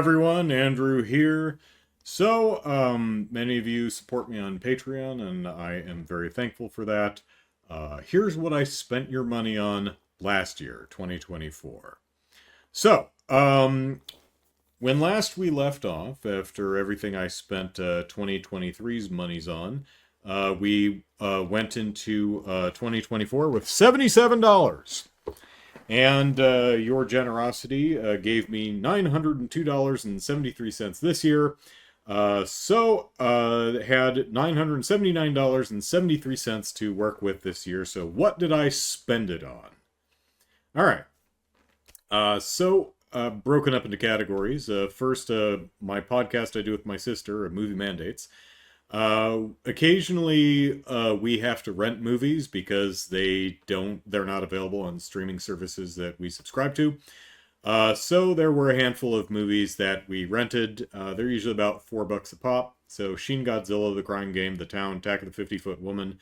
everyone, Andrew here. Many of you support me on Patreon, and I am very thankful for that. Here's what I spent your money on last year, 2024. So, um, when last we left off, after everything I spent 2023's monies on, we went into 2024 with $77. And your generosity gave me $902.73 this year. Had $979.73 to work with this year. So what did I spend it on? All right. Broken up into categories. First, my podcast I do with my sister, Movie Mandates. Occasionally, we have to rent movies because they're not available on streaming services that we subscribe to. So there were a handful of movies that we rented. They're usually about $4 a pop. So Shin Godzilla, The Crying Game, The Town, Attack of the 50-Foot Woman.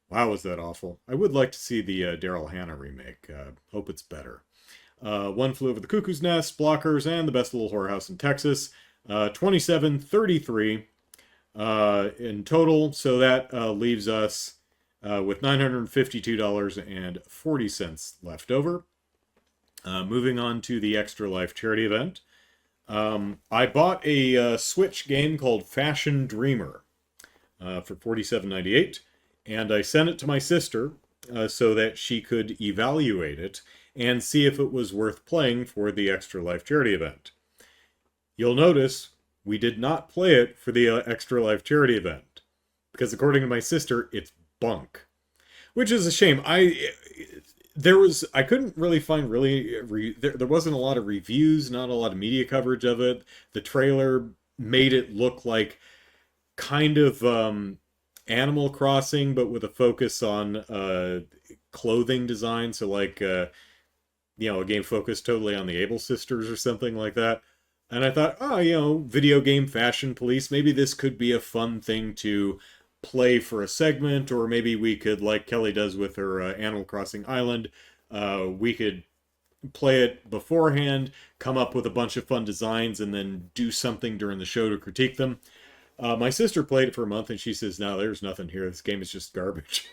Wow, was that awful. I would like to see the Daryl Hannah remake. Hope it's better. One Flew Over the Cuckoo's Nest, Blockers, and The Best Little Whorehouse in Texas. 2733 in total. So that leaves us with $952.40 left over. Moving on to the Extra Life charity event. I bought a Switch game called Fashion Dreamer for $47.98, and I sent it to my sister so that she could evaluate it and see if it was worth playing for the Extra Life charity event. You'll notice we did not play it for the Extra Life charity event because, according to my sister, it's bunk, which is a shame. I couldn't really find there wasn't a lot of reviews, not a lot of media coverage of it. The trailer made it look like kind of Animal Crossing, but with a focus on clothing design. So like a game focused totally on the Able sisters or something like that. And I thought, video game fashion police, maybe this could be a fun thing to play for a segment, or maybe we could, like Kelly does with her Animal Crossing Island, we could play it beforehand, come up with a bunch of fun designs, and then do something during the show to critique them. My sister played it for a month, and she says, no, there's nothing here. This game is just garbage.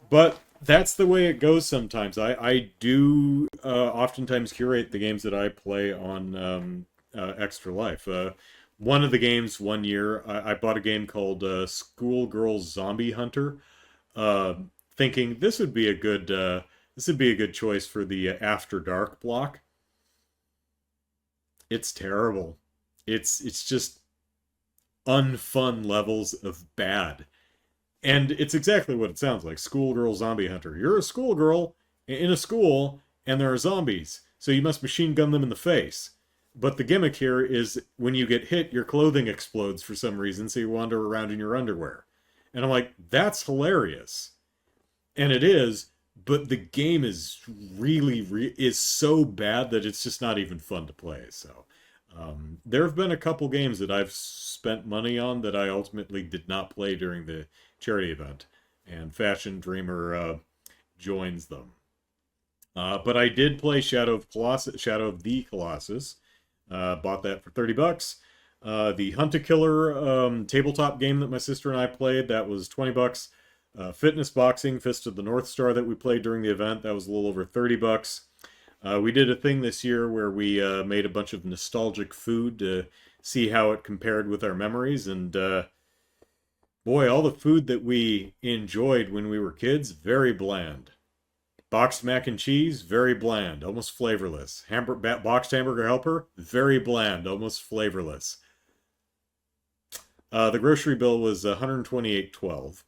But that's the way it goes sometimes. I do oftentimes curate the games that I play on Extra Life. One of the games one year, I bought a game called Schoolgirls Zombie Hunter, thinking this would be a good choice for the After Dark block. It's terrible. It's just unfun levels of bad. And it's exactly what it sounds like. Schoolgirl Zombie Hunter. You're a schoolgirl in a school, and there are zombies. So you must machine gun them in the face. But the gimmick here is when you get hit, your clothing explodes for some reason, so you wander around in your underwear. And I'm like, that's hilarious. And it is, but the game is is so bad that it's just not even fun to play. So there have been a couple games that I've spent money on that I ultimately did not play during the charity event, and Fashion Dreamer joins them. But I did play Shadow of the Colossus. Bought that for $30. The Hunt-A-Killer tabletop game that my sister and I played, that was $20. Fitness Boxing, Fist of the North Star, that we played during the event, that was a little over $30. We did a thing this year where we made a bunch of nostalgic food to see how it compared with our memories, and boy, all the food that we enjoyed when we were kids, very bland. Boxed mac and cheese, very bland, almost flavorless. Boxed hamburger helper, very bland, almost flavorless. The grocery bill was $128.12.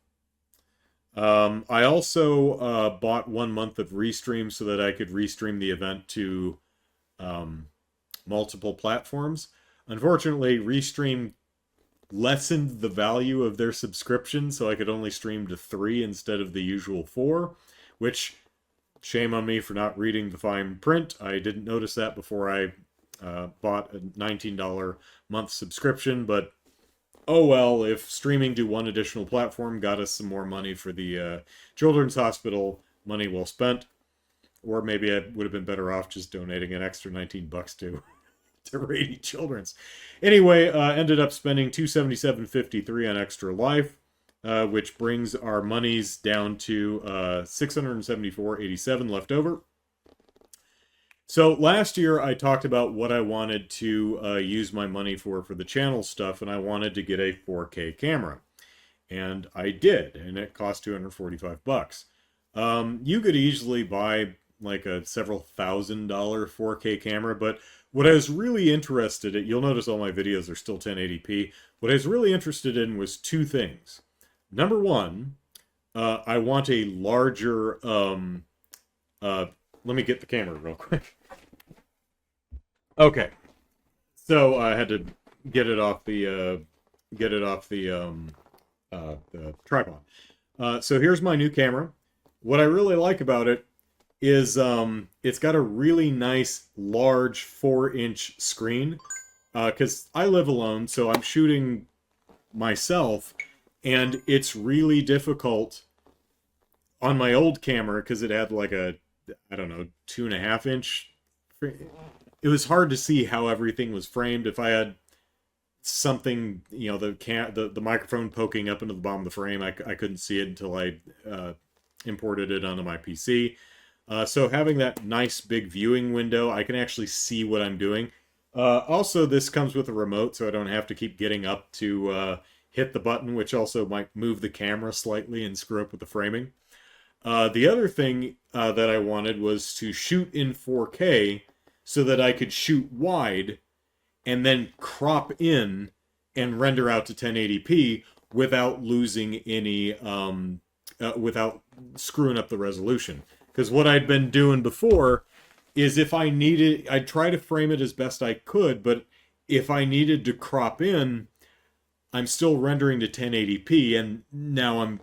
I also bought 1 month of Restream so that I could restream the event to multiple platforms. Unfortunately, Restream lessened the value of their subscription, so I could only stream to 3 instead of the usual 4, which, shame on me for not reading the fine print. I didn't notice that before I bought a $19 month subscription, but oh well, if streaming to one additional platform got us some more money for the Children's Hospital, money well spent. Or maybe I would have been better off just donating an extra 19 bucks to Rady Children's. Anyway, ended up spending 277.53 on Extra Life, which brings our monies down to 674.87 left over. So last year I talked about what I wanted to use my money for the channel stuff, and I wanted to get a 4K camera. And I did, and it cost 245 bucks. You could easily buy like a several $1,000 4K camera, but what I was really interested in, you'll notice all my videos are still 1080p. What I was really interested in was two things. Number one, I want a larger, let me get the camera real quick. Okay, so I had to get it off the the tripod. So here's my new camera. What I really like about it is it's got a really nice large 4-inch screen, because I live alone, so I'm shooting myself, and it's really difficult on my old camera because it had like a, I don't know, 2.5-inch. It was hard to see how everything was framed. If I had something, you know, the microphone poking up into the bottom of the frame, I couldn't see it until I imported it onto my PC. So having that nice big viewing window, I can actually see what I'm doing. Also, this comes with a remote, so I don't have to keep getting up to hit the button, which also might move the camera slightly and screw up with the framing. The other thing that I wanted was to shoot in 4K so that I could shoot wide and then crop in and render out to 1080p without losing any, without screwing up the resolution. Because what I'd been doing before is if I needed, I'd try to frame it as best I could, but if I needed to crop in, I'm still rendering to 1080p, and now I'm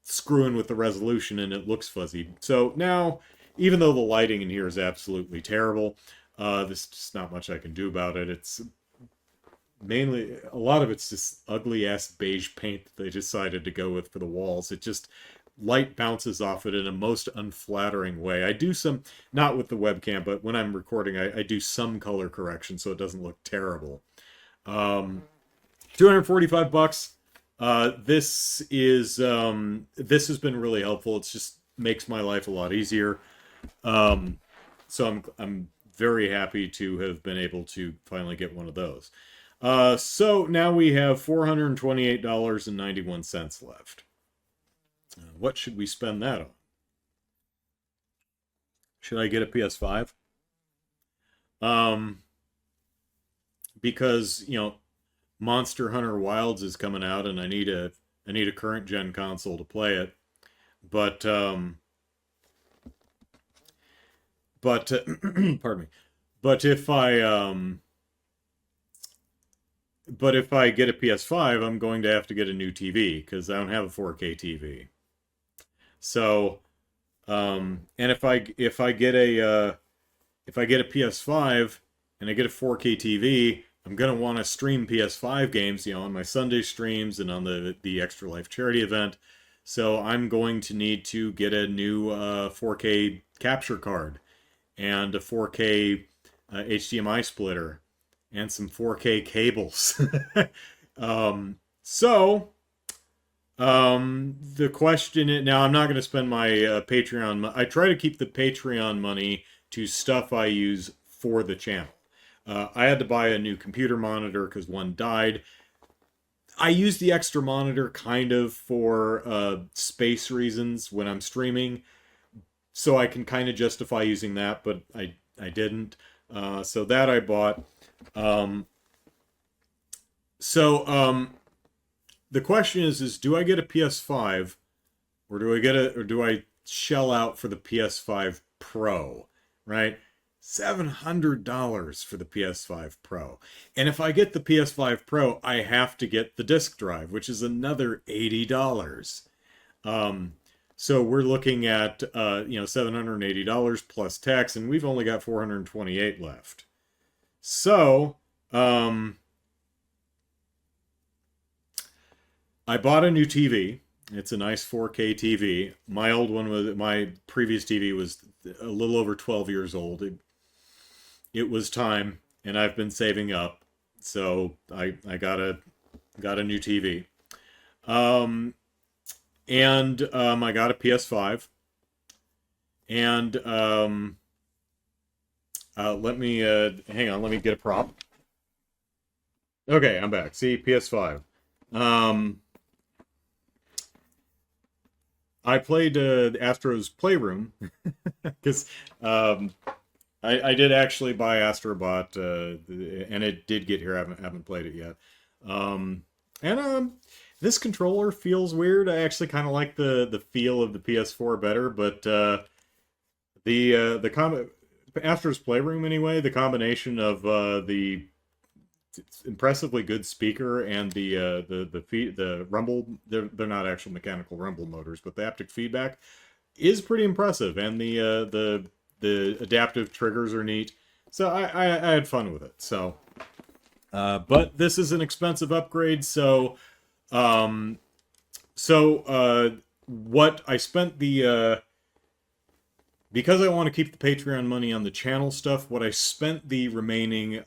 screwing with the resolution and it looks fuzzy. So now, even though the lighting in here is absolutely terrible, there's just not much I can do about it. It's mainly, a lot of it's just ugly ass beige paint that they decided to go with for the walls. It just, light bounces off it in a most unflattering way. I do some, not with the webcam, but when I'm recording, I do some color correction so it doesn't look terrible. 245 bucks. This has been really helpful. It's just makes my life a lot easier. So I'm very happy to have been able to finally get one of those. So now we have $428.91 left. What should we spend that on? Should I get a PS5? Because, you know, Monster Hunter Wilds is coming out, and I need a current gen console to play it. But pardon me. But if I get a PS5, I'm going to have to get a new TV because I don't have a 4K TV. So, and if I get a PS5 and I get a 4K TV, I'm gonna want to stream PS5 games, you know, on my Sunday streams and on the Extra Life charity event. So I'm going to need to get a new 4K capture card and a 4K HDMI splitter and some 4K cables. The question is, now I'm not going to spend my Patreon. I try to keep the Patreon money to stuff I use for the channel. I had to buy a new computer monitor because one died. I use the extra monitor kind of for space reasons when I'm streaming, so I can kind of justify using that, but I didn't. So that I bought. The question is do I get a PS5 or do I shell out for the PS5 Pro, right? $700 for the PS5 Pro. And if I get the PS5 Pro, I have to get the disk drive, which is another $80. So we're looking at $780 plus tax, and we've only got $428 left. So I bought a new TV. It's a nice 4K TV. My previous TV was a little over 12 years old. It was time, and I've been saving up, so I got a new TV. Um, and I got a PS5, and let me hang on. Let me get a prop. Okay, I'm back. See, PS5. Um, I played Astro's Playroom because I did actually buy Astrobot, and it did get here. I haven't played it yet. Um, and this controller feels weird. I actually kind of like the feel of the PS4 better, but the Astro's Playroom anyway. The combination of the impressively good speaker and the rumble. They're not actual mechanical rumble motors, but the haptic feedback is pretty impressive, and the adaptive triggers are neat. So I had fun with it. So, but this is an expensive upgrade. So, um, what I spent because I want to keep the Patreon money on the channel stuff. What I spent the remaining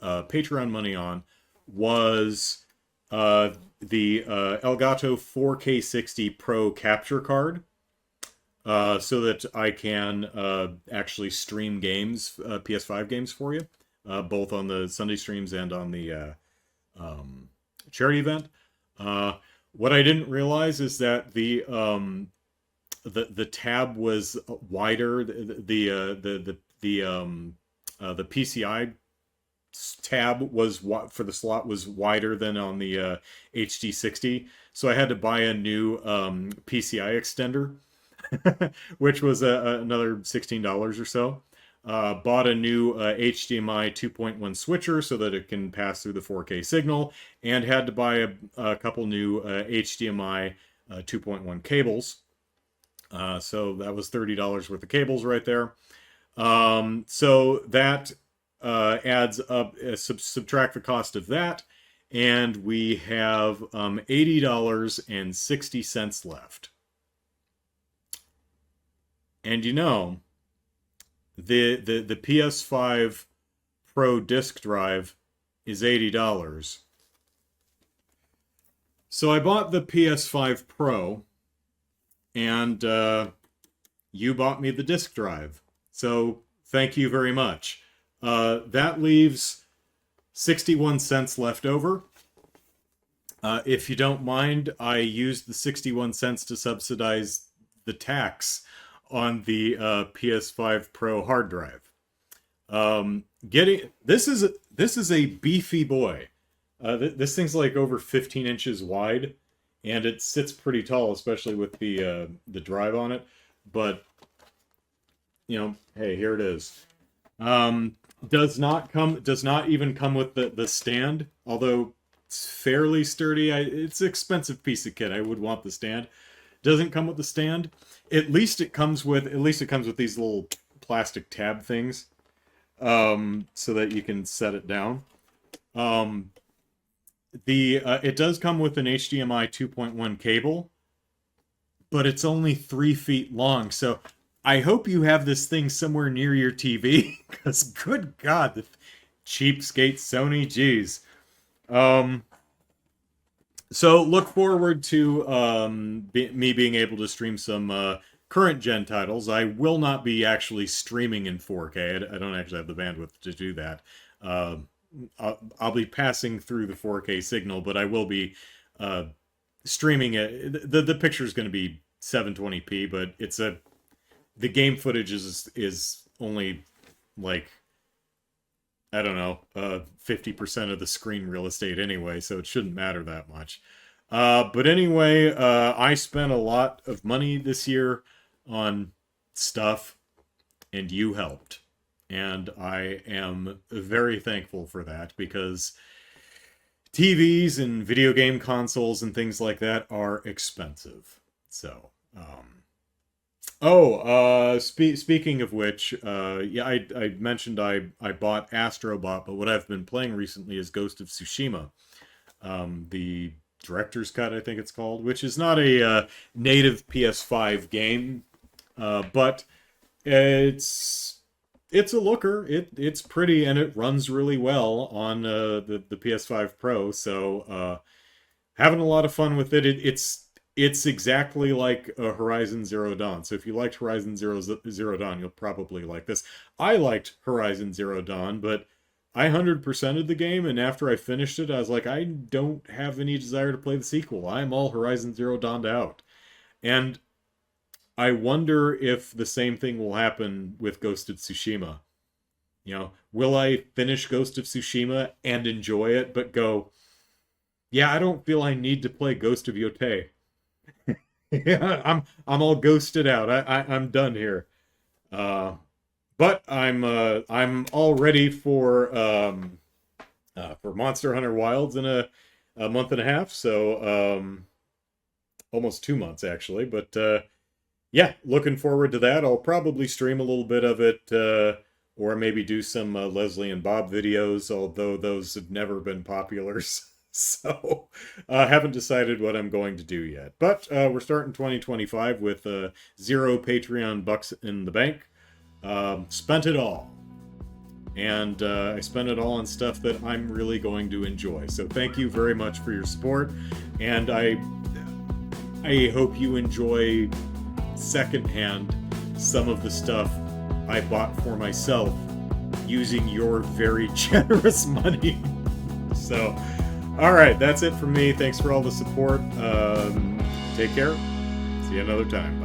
Patreon money on was the Elgato 4K60 Pro capture card, so that I can actually stream games, PS5 games for you, both on the Sunday streams and on the charity event. What I didn't realize is that the tab was wider. The PCI tab was for the slot was wider than on the HD60, so I had to buy a new PCI extender, which was another $16 or so. Bought a new HDMI 2.1 switcher so that it can pass through the 4K signal, and had to buy a couple new HDMI 2.1 cables. So that was $30 worth of cables right there. So that adds up, subtract the cost of that, and we have $80.60 left. And you know, the PS5 Pro disc drive is $80. So I bought the PS5 Pro, and you bought me the disc drive. So thank you very much. That leaves 61 cents left over. If you don't mind, I used the 61 cents to subsidize the tax on the PS5 Pro hard drive. Getting this is a beefy boy. This thing's like over 15 inches wide, and it sits pretty tall, especially with the drive on it. But you know, hey, here it is. Does not even come with the stand, although it's fairly sturdy. It's an expensive piece of kit. I would want the stand. Doesn't come with the stand. At least it comes with these little plastic tab things, so that you can set it down. It does come with an HDMI 2.1 cable, but it's only 3 feet long. So I hope you have this thing somewhere near your TV, because good God, the cheapskate Sony, geez. So look forward to me being able to stream some current gen titles. I will not be actually streaming in 4K. I don't actually have the bandwidth to do that. I'll be passing through the 4K signal, but I will be streaming it. The picture is going to be 720p, but the game footage is only like, I don't know, 50% of the screen real estate anyway, so it shouldn't matter that much. But anyway, I spent a lot of money this year on stuff, and you helped. And I am very thankful for that, because TVs and video game consoles and things like that are expensive. So, speaking of which, yeah, I mentioned I bought Astrobot, but what I've been playing recently is Ghost of Tsushima, the Director's Cut, I think it's called, which is not a native PS5 game, but it's a looker. It's pretty and it runs really well on the PS5 Pro. So having a lot of fun with it. It's exactly like Horizon Zero Dawn. So if you liked Horizon Zero Dawn, you'll probably like this. I liked Horizon Zero Dawn, but I 100%ed the game, and after I finished it, I was like, I don't have any desire to play the sequel. I'm all Horizon Zero Dawned out. And I wonder if the same thing will happen with Ghost of Tsushima. You know, will I finish Ghost of Tsushima and enjoy it, but go, yeah, I don't feel I need to play Ghost of Yotei. Yeah, I'm all ghosted out. I'm done here. Uh, but I'm all ready for Monster Hunter Wilds in a month and a half. So almost 2 months actually. But yeah, looking forward to that. I'll probably stream a little bit of it, or maybe do some Leslie and Bob videos, although those have never been popular. So haven't decided what I'm going to do yet. But we're starting 2025 with 0 Patreon bucks in the bank. Spent it all. And I spent it all on stuff that I'm really going to enjoy. So thank you very much for your support. And I hope you enjoy secondhand some of the stuff I bought for myself using your very generous money. So, all right, that's it from me. Thanks for all the support. Take care. See you another time.